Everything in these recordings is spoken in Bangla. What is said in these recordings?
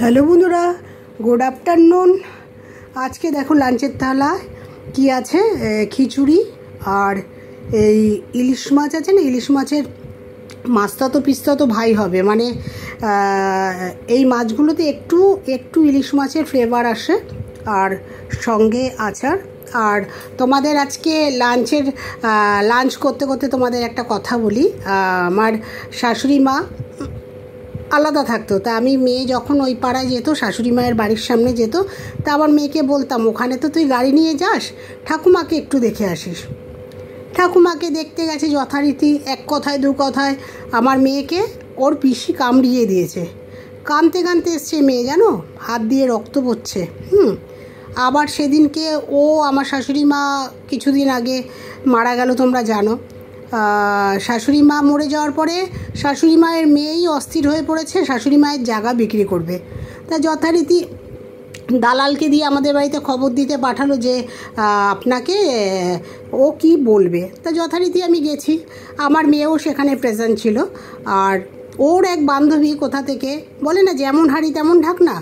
হ্যালো বন্ধুরা, গুড আফটারনুন। আজকে দেখো লাঞ্চের থালায় কি আছে, খিচুড়ি আর এই ইলিশ মাছ আছে না, ইলিশ মাছের মাছটা তো পিস্তা তো ভাই হবে, মানে এই মাছগুলোতে একটু একটু ইলিশ মাছের ফ্লেভার আসে, আর সঙ্গে আচার। আর তোমাদের আজকে লাঞ্চ করতে করতে তোমাদের একটা কথা বলি। আমার শাশুড়ি মা আলাদা থাকতো, তা আমি মেয়ে যখন ওই পাড়ায় যেত, শাশুড়ি মায়ের বাড়ির সামনে যেত, তা আবার মেয়েকে বলতাম, ওখানে তো তুই গাড়ি নিয়ে যাস, ঠাকুমাকে একটু দেখে আসিস। ঠাকুমাকে দেখতে গেছে যথারীতি, এক কথায় দু কথায় আমার মেয়েকে ওর পিসি কামড়িয়ে দিয়েছে। কাঁদতে কাঁদতে এসছে মেয়ে, জানো, হাত দিয়ে রক্ত পড়ছে। আবার সেদিনকে আমার শাশুড়ি মা কিছুদিন আগে মারা গেল, তোমরা জানো। শাশুড়ি মা মরে যাওয়ার পরে শাশুড়ি মায়ের মেয়েই অস্থির হয়ে পড়েছে, শাশুড়ি মায়ের জায়গা বিক্রি করবে। তা যথারীতি দালালকে দিয়ে আমাদের বাড়িতে খবর দিতে পাঠালো যে আপনাকে ও কি বলবে। তা যথারীতি আমি গেছি, আমার মেয়েও সেখানে প্রেজেন্ট ছিল। আর ওর এক বান্ধবী কোথা থেকে, বলে না যেমন হাঁড়ি তেমন ঢাকনা,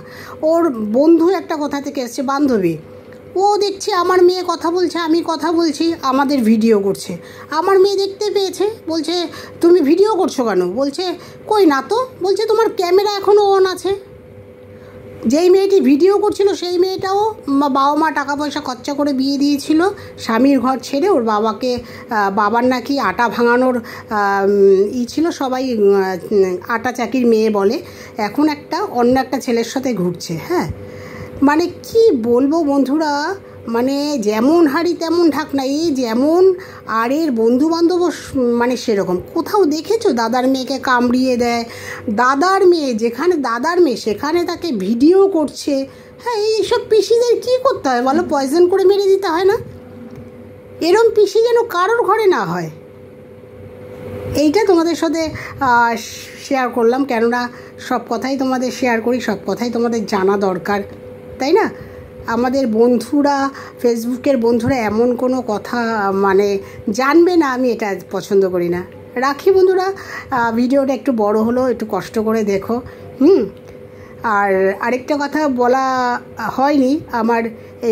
ওর বন্ধু একটা কোথা থেকে এসছে বান্ধবী, ও দেখছি আমার মেয়ে কথা বলছে, আমি কথা বলছি, আমাদের ভিডিও করছে। আমার মেয়ে দেখতে পেয়েছে, বলছে তুমি ভিডিও করছো কেন? বলছে কই না তো। বলছে তোমার ক্যামেরা এখনও অন আছে। যেই মেয়েটি ভিডিও করছিল সেই মেয়েটাও বাবা মা টাকা পয়সা খরচা করে বিয়ে দিয়েছিল, স্বামীর ঘর ছেড়ে। ওর বাবার নাকি আটা ভাঙানোর ছিল, সবাই আটা চাকির মেয়ে বলে। এখন অন্য একটা ছেলের সাথে ঘুরছে। হ্যাঁ, মানে কি বলবো বন্ধুরা, মানে যেমন হাঁড়ি তেমন ঢাকনা, এই যেমন আর এর বন্ধুবান্ধবও মানে সেরকম। কোথাও দেখেছো দাদার মেয়েকে কামড়িয়ে দেয়? দাদার মেয়ে যেখানে দাদার মেয়ে সেখানে তাকে ভিডিও করছে। হ্যাঁ, এইসব পিসিদের কী করতে হয় বলো? পয়জন করে মেরে দিতে হয় না? এরম পিসি যেন কারোর ঘরে না হয়। এইটা তোমাদের সাথে শেয়ার করলাম, কেননা সব কথাই তোমাদের শেয়ার করি, সব কথাই তোমাদের জানা দরকার, তাই না? আমাদের বন্ধুরা, ফেসবুকের বন্ধুরা এমন কোনো কথা মানে জানবে না, আমি এটা পছন্দ করি না। রাখি বন্ধুরা, ভিডিওটা একটু বড় হলো, একটু কষ্ট করে দেখো। আর আরেকটা কথা বলা হয়নি, আমার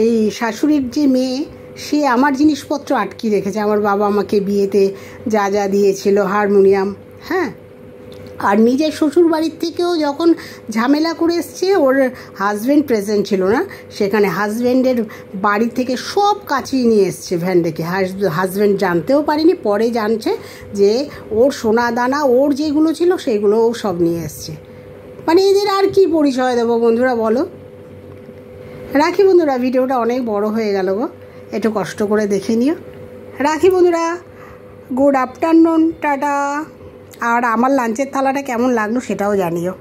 এই শাশুড়ির যে মেয়ে, সে আমার জিনিসপত্র আটকে রেখেছে। আমার বাবা আমাকে বিয়েতে যা যা দিয়েছিল, হারমোনিয়াম, হ্যাঁ, আর নিজের শ্বশুর বাড়ির থেকেও যখন ঝামেলা করে এসছে, ওর হাজব্যান্ড প্রেজেন্ট ছিল না সেখানে, হাজব্যান্ডের বাড়ি থেকে সব কাচিয়ে নিয়ে এসছে ভ্যান ডেকে। হাজব্যান্ড জানতেও পারেনি, পরে জানছে যে ওর সোনা দানা ওর যেগুলো ছিল সেগুলোও সব নিয়ে এসছে। মানে এদের আর কি পরিচয় দেবো বন্ধুরা বলো? রাখি বন্ধুরা, ভিডিওটা অনেক বড় হয়ে গেল গো, একটু কষ্ট করে দেখে নিও। রাখি বন্ধুরা, গুড আফটারনুন, টাটা। আর আমার লাঞ্চের থালাটা কেমন লাগলো সেটাও জানিও।